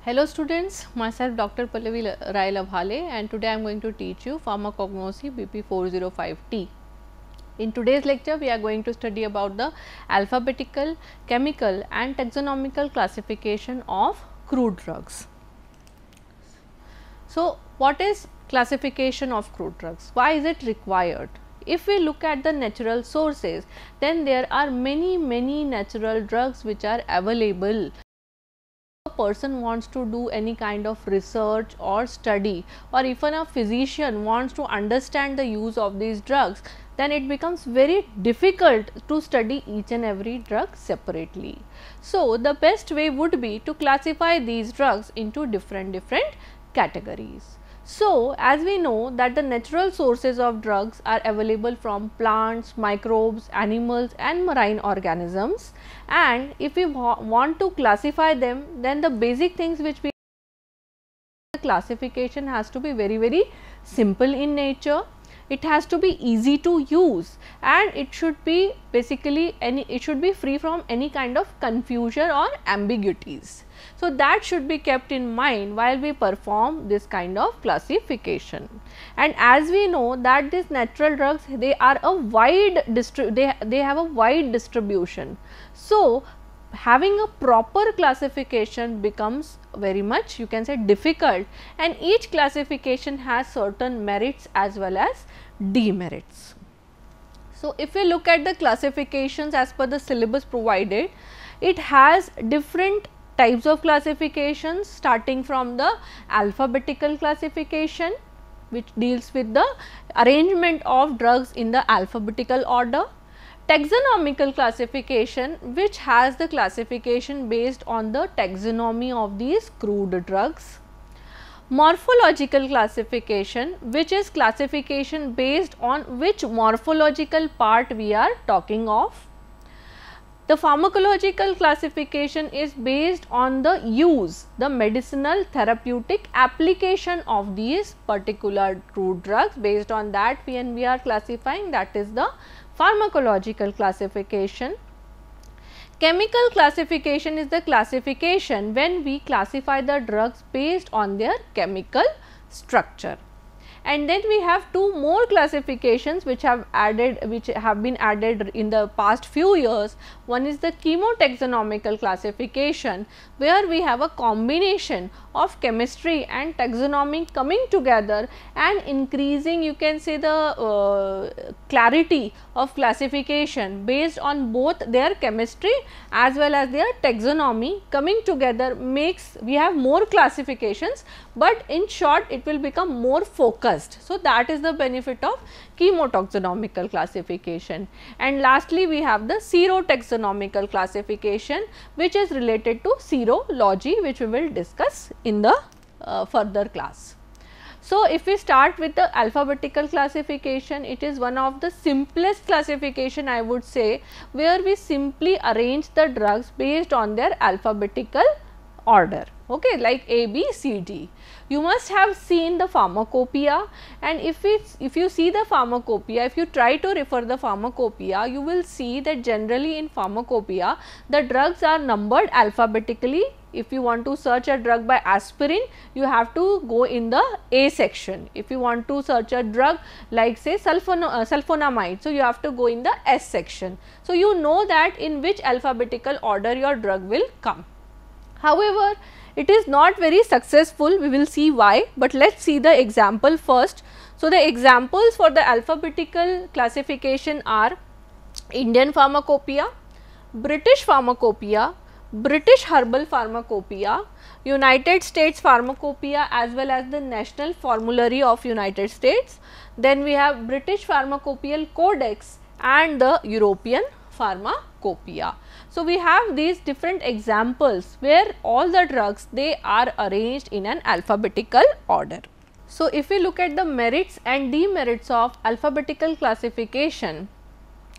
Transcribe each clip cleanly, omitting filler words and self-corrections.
Hello students, myself Dr. Pallavi Rai Labhale and today I am going to teach you pharmacognosy BP405T. In today's lecture, we are going to study about the alphabetical, chemical and taxonomical classification of crude drugs. So, what is classification of crude drugs? Why is it required? If we look at the natural sources, then there are many natural drugs which are available. A person wants to do any kind of research or study, or even a physician wants to understand the use of these drugs, then it becomes very difficult to study each and every drug separately. So, the best way would be to classify these drugs into different categories. So, as we know that the natural sources of drugs are available from plants, microbes, animals and marine organisms, and if we want to classify them, then the basic things which we classification has to be very simple in nature. It has to be easy to use and it should be basically it should be free from any kind of confusion or ambiguities. So, that should be kept in mind while we perform this kind of classification. And as we know that these natural drugs, they are a wide they have a wide distribution. So, having a proper classification becomes very much, you can say, difficult, and each classification has certain merits as well as demerits. So, if we look at the classifications as per the syllabus provided, it has different types of classifications, starting from the alphabetical classification, which deals with the arrangement of drugs in the alphabetical order. Taxonomical classification, which has the classification based on the taxonomy of these crude drugs. Morphological classification, which is classification based on which morphological part we are talking of. The pharmacological classification is based on the use, the medicinal therapeutic application of these particular crude drugs. Based on that, when we are classifying, that is the pharmacological classification. Chemical classification is the classification when we classify the drugs based on their chemical structure. And then we have two more classifications which have been added in the past few years. One is the chemotaxonomical classification, where we have a combination of chemistry and taxonomy coming together and increasing, you can say, the clarity of classification based on both their chemistry as well as their taxonomy coming together makes we have more classifications, but in short it will become more focused. So, that is the benefit of chemotaxonomical classification. And lastly, we have the serotaxonomical classification, which is related to serology, which we will discuss in the further class. So, if we start with the alphabetical classification, it is one of the simplest classification, I would say, where we simply arrange the drugs based on their alphabetical order, okay, like A, B, C, D. You must have seen the pharmacopoeia, and if you see the pharmacopoeia, if you try to refer the pharmacopoeia, you will see that generally in pharmacopoeia the drugs are numbered alphabetically. If you want to search a drug by aspirin, you have to go in the A section. If you want to search a drug like say sulfonamide, so you have to go in the S section. So, you know that in which alphabetical order your drug will come. However, it is not very successful, we will see why, but let us see the example first. So, the examples for the alphabetical classification are Indian Pharmacopoeia, British Pharmacopoeia, British Herbal Pharmacopoeia, United States Pharmacopoeia as well as the National Formulary of United States. Then we have British Pharmacopoeial Codex and the European Pharmacopoeia. So, we have these different examples where all the drugs, they are arranged in an alphabetical order. So, if we look at the merits and demerits of alphabetical classification,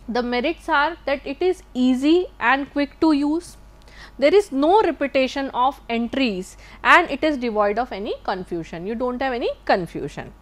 the merits are that it is easy and quick to use. There is no repetition of entries and it is devoid of any confusion. You do not have any confusion.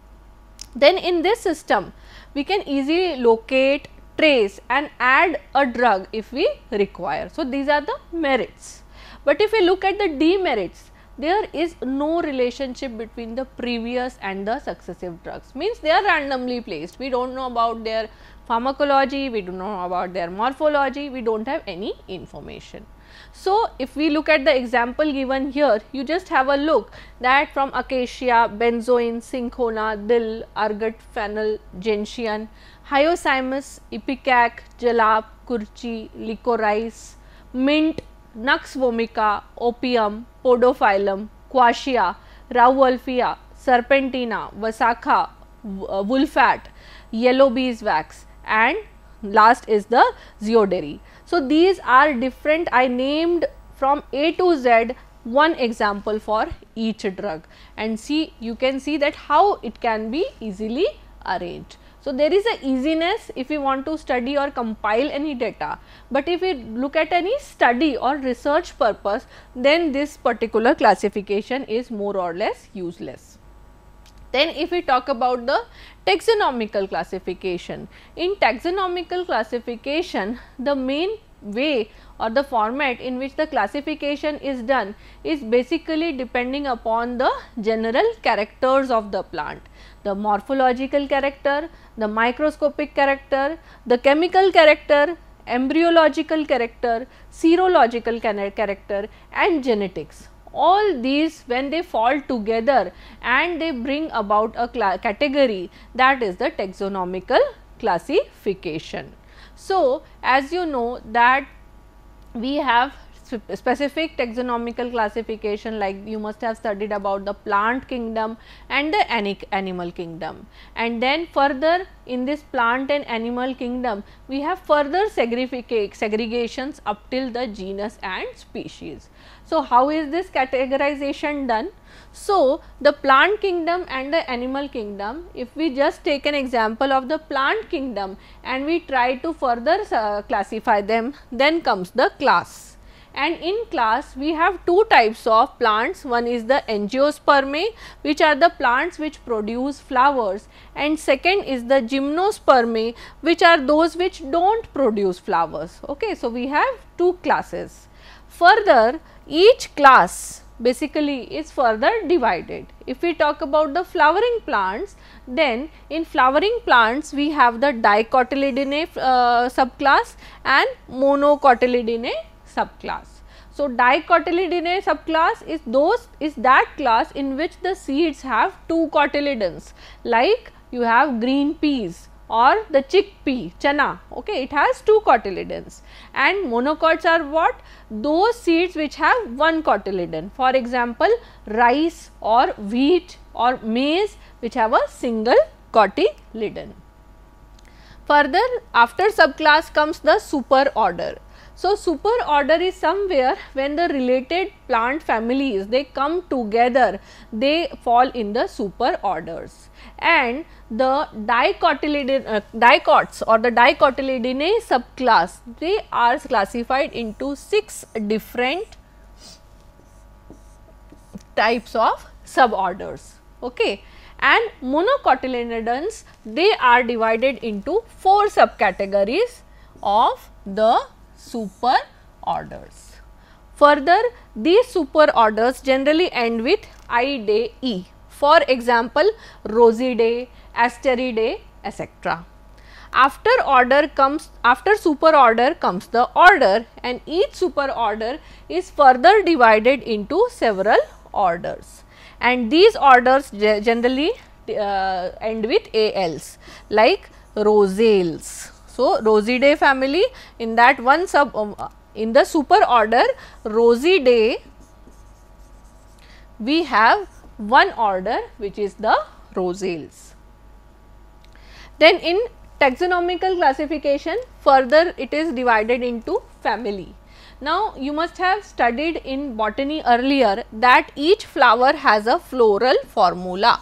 Then in this system, we can easily locate, trace and add a drug if we require. So, these are the merits. But if we look at the demerits, there is no relationship between the previous and the successive drugs, means they are randomly placed. We do not know about their pharmacology, we do not know about their morphology, we do not have any information. So, if we look at the example given here, you just have a look that from acacia, benzoin, cinchona, dill, ergot, fennel, gentian, hyoscyamus, ipecac, jalap, kurchi, licorice, mint, Nux vomica, opium, podophyllum, quassia, rauwolfia, serpentina, vasakha, wolfat, yellow beeswax, and last is the zeodary. So, these are different, I named from A to Z one example for each drug, and see, you can see that how it can be easily arranged. So, there is a easiness if we want to study or compile any data, but if we look at any study or research purpose, then this particular classification is more or less useless. Then if we talk about the taxonomical classification, in taxonomical classification, the main way or the format in which the classification is done is basically depending upon the general characters of the plant, the morphological character, the microscopic character, the chemical character, embryological character, serological character, and genetics. All these, when they fall together and they bring about a category, that is the taxonomical classification. So, as you know that we have specific taxonomical classification, like you must have studied about the plant kingdom and the animal kingdom, and then further in this plant and animal kingdom we have further segregations up till the genus and species. So, how is this categorization done? So, the plant kingdom and the animal kingdom, if we just take an example of the plant kingdom and we try to further classify them, then comes the class. And in class we have two types of plants, one is the angiospermae, which are the plants which produce flowers, and second is the gymnospermae, which are those which do not produce flowers. Okay. So, we have two classes. Further, each class basically is further divided. If we talk about the flowering plants, then in flowering plants we have the dicotyledonnae subclass and monocotyledonnae subclass. So, dicotyledonnae subclass is that class in which the seeds have two cotyledons, like you have green peas or the chickpea, chana, okay, it has two cotyledons, and monocots are what? Those seeds which have one cotyledon, for example, rice or wheat or maize which have a single cotyledon. Further, after subclass comes the superorder. So, superorder is somewhere when the related plant families, they come together, they fall in the superorders, and the dicots or the dicotyledonnae subclass, they are classified into 6 different types of suborders. Okay. And monocotyledons, they are divided into 4 subcategories of the superorders. Further, these superorders generally end with -e. For example, Rosidae, Asteridae, etc. After superorder comes the order, and each superorder is further divided into several orders, and these orders generally end with -als, like Rosales. So, Rosidae family, in that one in the superorder Rosidae, we have one order which is the Rosales. Then in taxonomical classification, further it is divided into family. Now, you must have studied in botany earlier that each flower has a floral formula,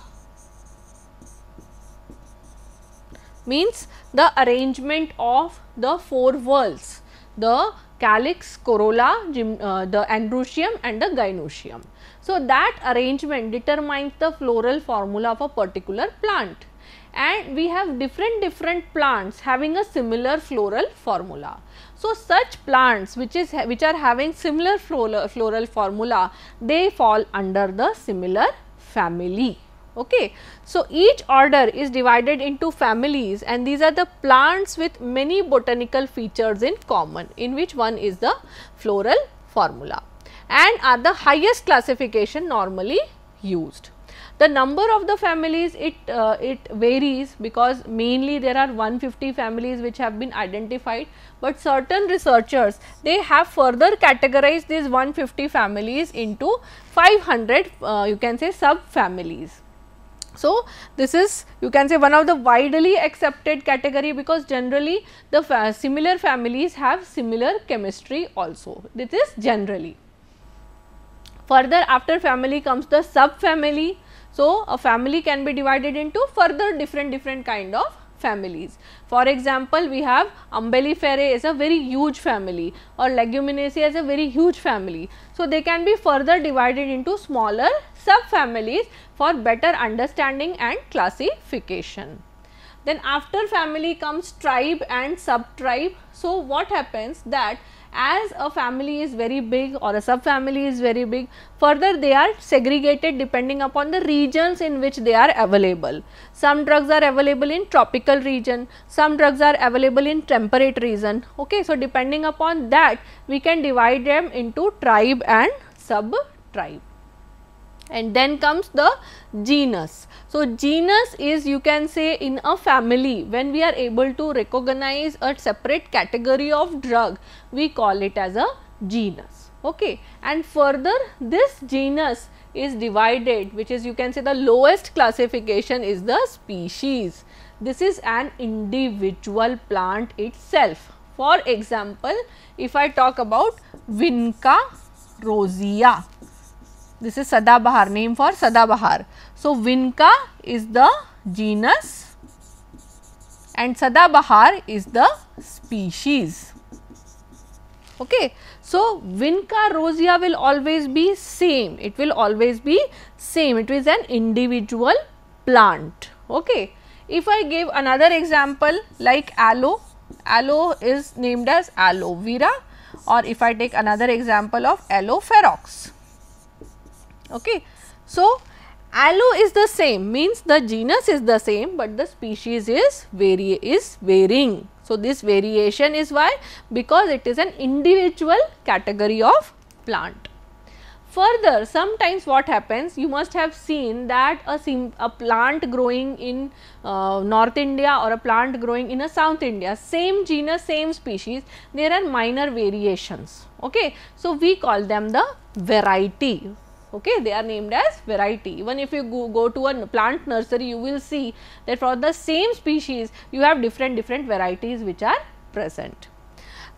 means the arrangement of the 4 whorls, the calyx, corolla, the androecium and the gynoecium. So, that arrangement determines the floral formula of a particular plant, and we have different plants having a similar floral formula. So, such plants which are having similar floral formula, they fall under the similar family. Okay. So, each order is divided into families, and these are the plants with many botanical features in common, in which one is the floral formula, and are the highest classification normally used. The number of the families, it varies, because mainly there are 150 families which have been identified, but certain researchers, they have further categorized these 150 families into 500 you can say subfamilies. So, this is, you can say, one of the widely accepted category, because generally the similar families have similar chemistry also. This is generally. Further, after family comes the subfamily. So, a family can be divided into further different kind of families. For example, we have Umbelliferae is a very huge family, or Leguminosae is a very huge family. So, they can be further divided into smaller subfamilies for better understanding and classification. Then after family comes tribe and subtribe. So, what happens that as a family is very big or a subfamily is very big, further they are segregated depending upon the regions in which they are available. Some drugs are available in tropical region, some drugs are available in temperate region. Okay. So, depending upon that, we can divide them into tribe and subtribe. And then comes the genus. So, genus is, you can say, in a family, when we are able to recognize a separate category of drug, we call it as a genus. Okay. And further, this genus is divided, which is, you can say, the lowest classification is the species. This is an individual plant itself. For example, if I talk about Vinca rosea, this is Sadabahar, name for Sadabahar. So, Vinca is the genus and Sadabahar is the species. Okay. So, Vinca rosea will always be same, it will always be same, it is an individual plant. Okay. If I give another example like aloe, aloe is named as aloe vera, or if I take another example of aloe ferox. Okay. So, aloe is the same, means the genus is the same, but the species is varying. So, this variation is why, because it is an individual category of plant. Further, sometimes what happens, you must have seen that a plant growing in North India or a plant growing in a South India, same genus, same species, there are minor variations. Okay. So, we call them the variety. Okay, they are named as variety. Even if you go to a plant nursery, you will see that for the same species, you have different varieties which are present.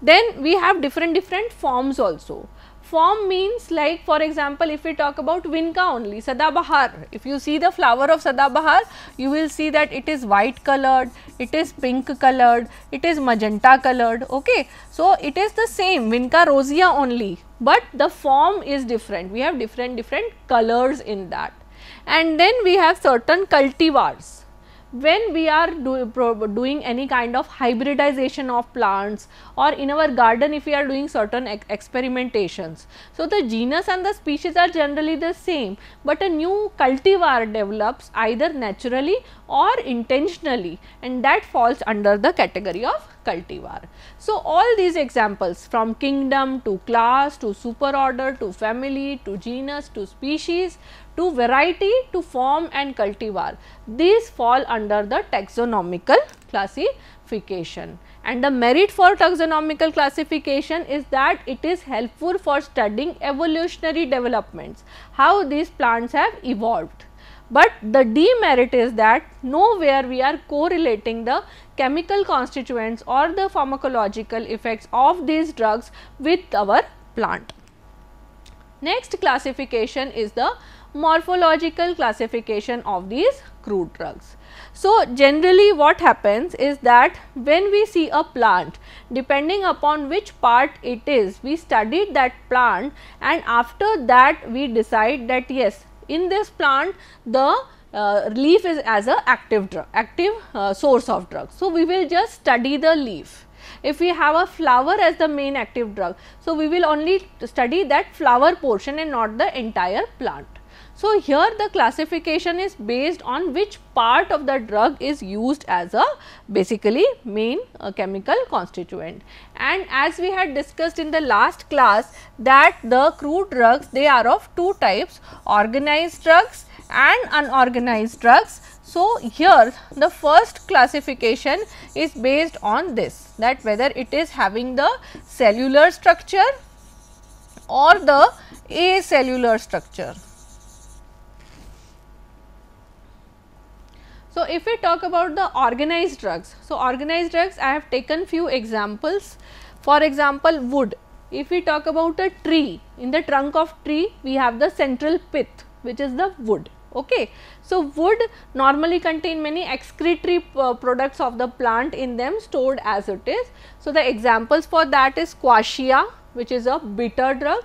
Then we have different forms also. Form means, like for example, if we talk about Vinca only, Sadabahar, if you see the flower of Sadabahar, you will see that it is white colored, it is pink colored, it is magenta colored. Okay. So, it is the same Vinca rosea only, but the form is different, we have different colors in that. And then we have certain cultivars. When we are doing any kind of hybridization of plants, or in our garden if we are doing certain experimentations. So, the genus and the species are generally the same, but a new cultivar develops either naturally or intentionally, and that falls under the category of cultivar. So, all these examples from kingdom to class to superorder to family to genus to species to variety to form and cultivar, these fall under the taxonomical classification. And the merit for taxonomical classification is that it is helpful for studying evolutionary developments, how these plants have evolved. But the demerit is that nowhere we are correlating the chemical constituents or the pharmacological effects of these drugs with our plant. Next classification is the morphological classification of these crude drugs. So, generally what happens is that when we see a plant, depending upon which part it is, we studied that plant, and after that we decide that yes, in this plant the leaf is as a active drug, source of drug. So, we will just study the leaf. If we have a flower as the main active drug, so we will only study that flower portion and not the entire plant. So, here the classification is based on which part of the drug is used as a basically main chemical constituent. And as we had discussed in the last class that the crude drugs, they are of two types, organized drugs and unorganized drugs. So, here the first classification is based on this, that whether it is having the cellular structure or the acellular structure. So, if we talk about the organized drugs, so organized drugs I have taken few examples. For example, wood. If we talk about a tree, in the trunk of tree we have the central pith, which is the wood. Okay. So, wood normally contain many excretory products of the plant in them stored as it is. So, the examples for that is quassia, which is a bitter drug,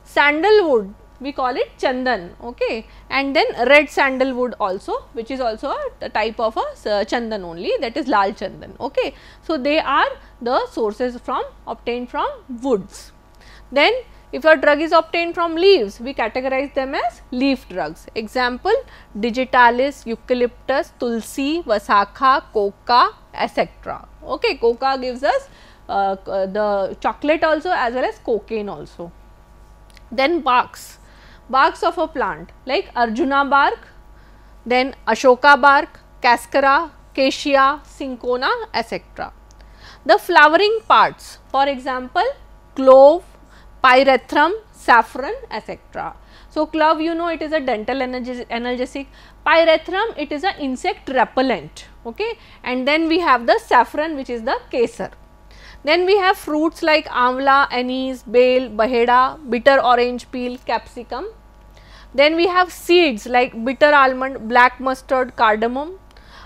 sandalwood, we call it chandan, okay, and then red sandalwood also, which is also a type of a chandan only, that is lal chandan. Okay. So, they are the sources obtained from woods. Then if a drug is obtained from leaves, we categorize them as leaf drugs. Example, digitalis, eucalyptus, tulsi, vasakha, coca, etc. Okay, coca gives us the chocolate also as well as cocaine also. Then barks of a plant like Arjuna bark, then Ashoka bark, cascara, cassia, cinchona, etc. The flowering parts, for example, clove, pyrethrum, saffron, etc. So, clove, you know, it is a dental analgesic, pyrethrum, it is an insect repellent, okay, and then we have the saffron, which is the kesar. Then we have fruits like amla, anise, bale, baheda, bitter orange peel, capsicum. Then we have seeds like bitter almond, black mustard, cardamom.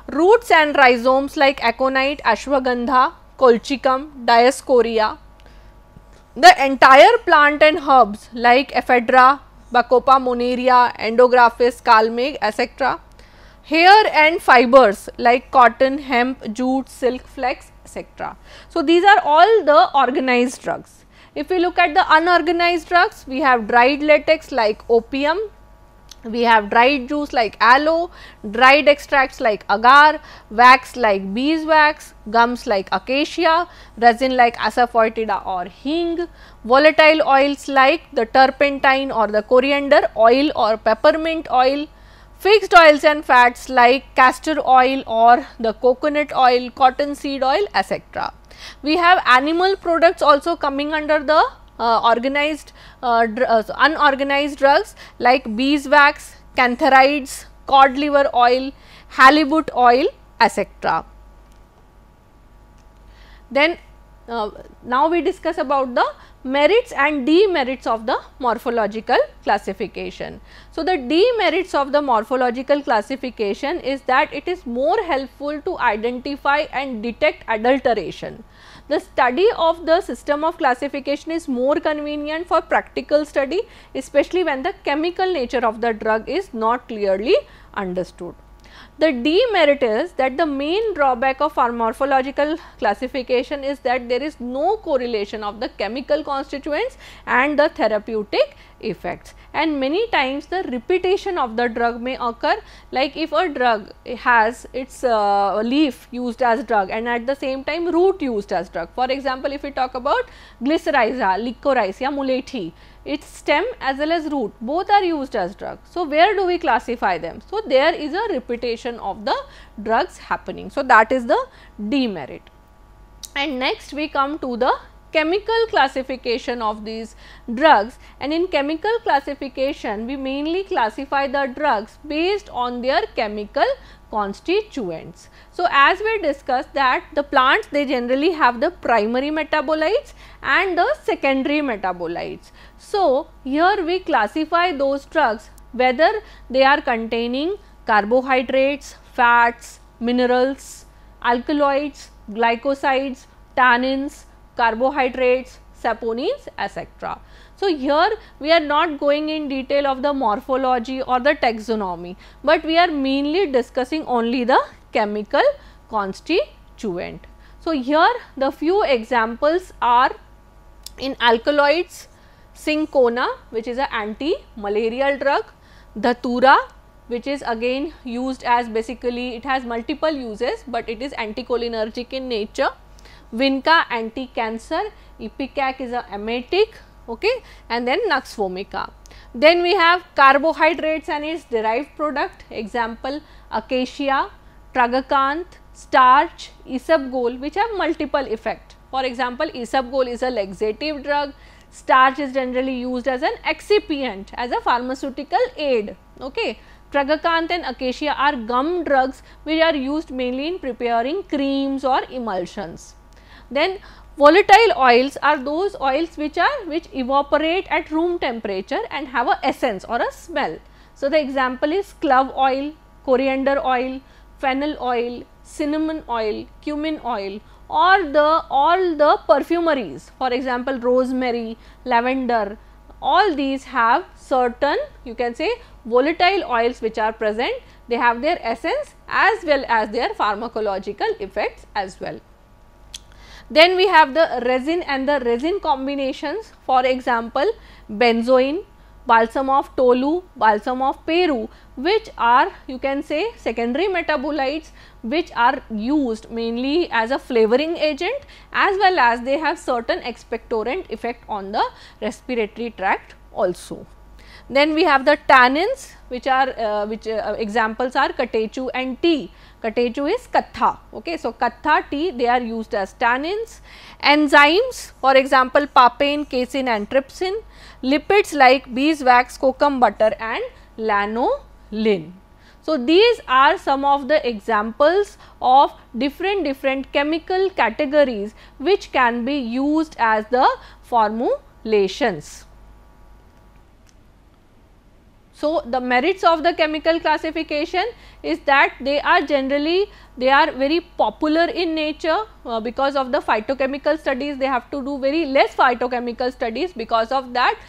Roots and rhizomes like aconite, ashwagandha, colchicum, diascorea. The entire plant and herbs like ephedra, bacopa monaria, endographis, kalmeg, etc. Hair and fibers like cotton, hemp, jute, silk, flax, etc. So, these are all the organized drugs. If we look at the unorganized drugs, we have dried latex like opium, we have dried juice like aloe, dried extracts like agar, wax like beeswax, gums like acacia, resin like asafoetida or hing, volatile oils like the turpentine or the coriander oil or peppermint oil, fixed oils and fats like castor oil or the coconut oil, cottonseed oil, etc. We have animal products also coming under the unorganized drugs like beeswax, cantharides, cod liver oil, halibut oil, etc. Then now we discuss about the merits and demerits of the morphological classification. So, the demerits of the morphological classification is that it is more helpful to identify and detect adulteration. The study of the system of classification is more convenient for practical study, especially when the chemical nature of the drug is not clearly understood. The demerit is that the main drawback of our morphological classification is that there is no correlation of the chemical constituents and the therapeutic effects, and many times the repetition of the drug may occur, like if a drug has its leaf used as drug and at the same time root used as drug. For example, if we talk about Glycyrrhiza, Lycorrhiza, Mulethi, its stem as well as root both are used as drugs. So, where do we classify them? So, there is a repetition of the drugs happening. So, that is the demerit. And next we come to the chemical classification of these drugs, and in chemical classification we mainly classify the drugs based on their chemical constituents. So, as we discussed that the plants, they generally have the primary metabolites and the secondary metabolites. So, here we classify those drugs whether they are containing carbohydrates, fats, minerals, alkaloids, glycosides, tannins, carbohydrates, saponins, etc. So, here we are not going in detail of the morphology or the taxonomy, but we are mainly discussing only the chemical constituent. So, here the few examples are in alkaloids, Cinchona, which is an anti-malarial drug, Dhatura, which is again used as, basically it has multiple uses, but it is anticholinergic in nature, Vinca, anti-cancer, Ipecac is a emetic, okay, and then Nux vomica. Then we have carbohydrates and its derived product, example acacia, Tragacanth, starch, isabgol, which have multiple effect. For example, isabgol is a laxative drug, starch is generally used as an excipient, as a pharmaceutical aid, okay. Tragacanth and acacia are gum drugs which are used mainly in preparing creams or emulsions. Then volatile oils are those oils which evaporate at room temperature and have a essence or a smell. So, the example is clove oil, coriander oil, fennel oil, cinnamon oil, cumin oil, or all the perfumeries, for example, rosemary, lavender, all these have certain, you can say, volatile oils which are present. They have their essence as well as their pharmacological effects as well. Then we have the resin and the resin combinations, for example, benzoin, balsam of Tolu, balsam of Peru, which are, you can say, secondary metabolites which are used mainly as a flavoring agent, as well as they have certain expectorant effect on the respiratory tract also. Then we have the tannins, which are examples are catechu and tea. Catechu is katha, okay. So, katha, tea, they are used as tannins. Enzymes, for example, papain, casein and trypsin. Lipids like beeswax, kokum butter and lanolin. So, these are some of the examples of different chemical categories which can be used as the formulations. So, the merits of the chemical classification is that they are very popular in nature because of the phytochemical studies. They have to do very less phytochemical studies, because of that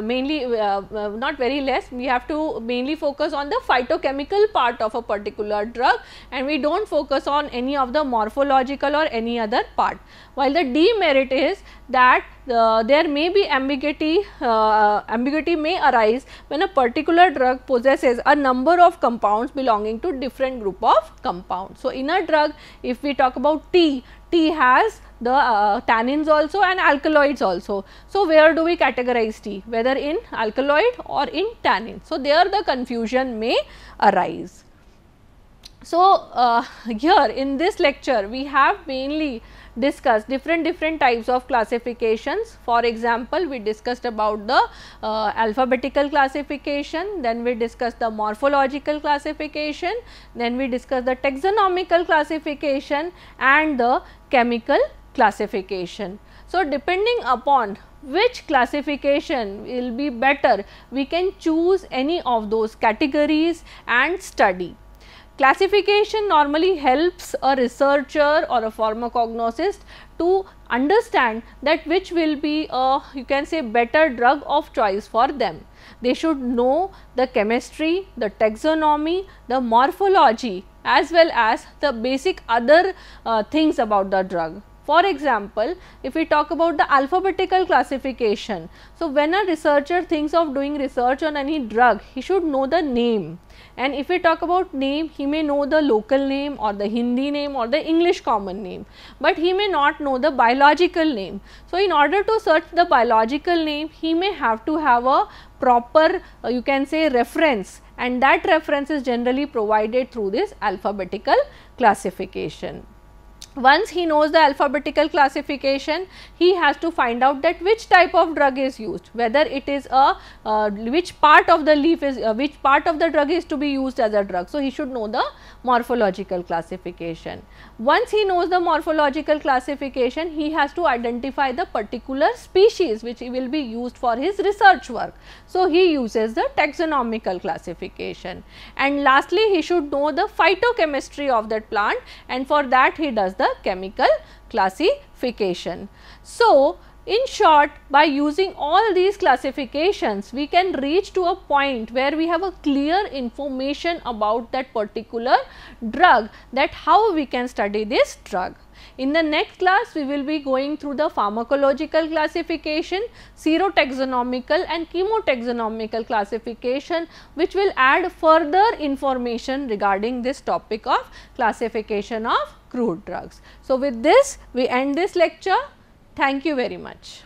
mainly not very less, we have to mainly focus on the phytochemical part of a particular drug, and we do not focus on any of the morphological or any other part. While the demerit is that there may be ambiguity may arise when a particular drug possesses a number of compounds belonging to different group of compounds. So, in a drug, if we talk about tea has the tannins also and alkaloids also. So, where do we categorize tea, whether in alkaloid or in tannin? So, there the confusion may arise. So, here in this lecture we have mainly discussed different types of classifications. For example, we discussed about the alphabetical classification, then we discussed the morphological classification, then we discussed the taxonomical classification and the chemical classification. So, depending upon which classification will be better, we can choose any of those categories and study. Classification normally helps a researcher or a pharmacognosist to understand that which will be a, you can say, better drug of choice for them. They should know the chemistry, the taxonomy, the morphology, as well as the basic other things about the drug. For example, if we talk about the alphabetical classification, so when a researcher thinks of doing research on any drug, he should know the name. And if we talk about name, he may know the local name or the Hindi name or the English common name, but he may not know the biological name. So, in order to search the biological name, he may have to have a proper you can say reference, and that reference is generally provided through this alphabetical classification. Once he knows the alphabetical classification, he has to find out that which type of drug is used, whether it is a which part of the leaf is which part of the drug is to be used as a drug. So, he should know the morphological classification. Once he knows the morphological classification, he has to identify the particular species which will be used for his research work. So, he uses the taxonomical classification, and lastly he should know the phytochemistry of that plant, and for that he does the chemical classification. So, In short, by using all these classifications, we can reach to a point where we have a clear information about that particular drug, that how we can study this drug. In the next class, we will be going through the pharmacological classification, serotaxonomical and chemotaxonomical classification, which will add further information regarding this topic of classification of crude drugs. So, with this we end this lecture. Thank you very much.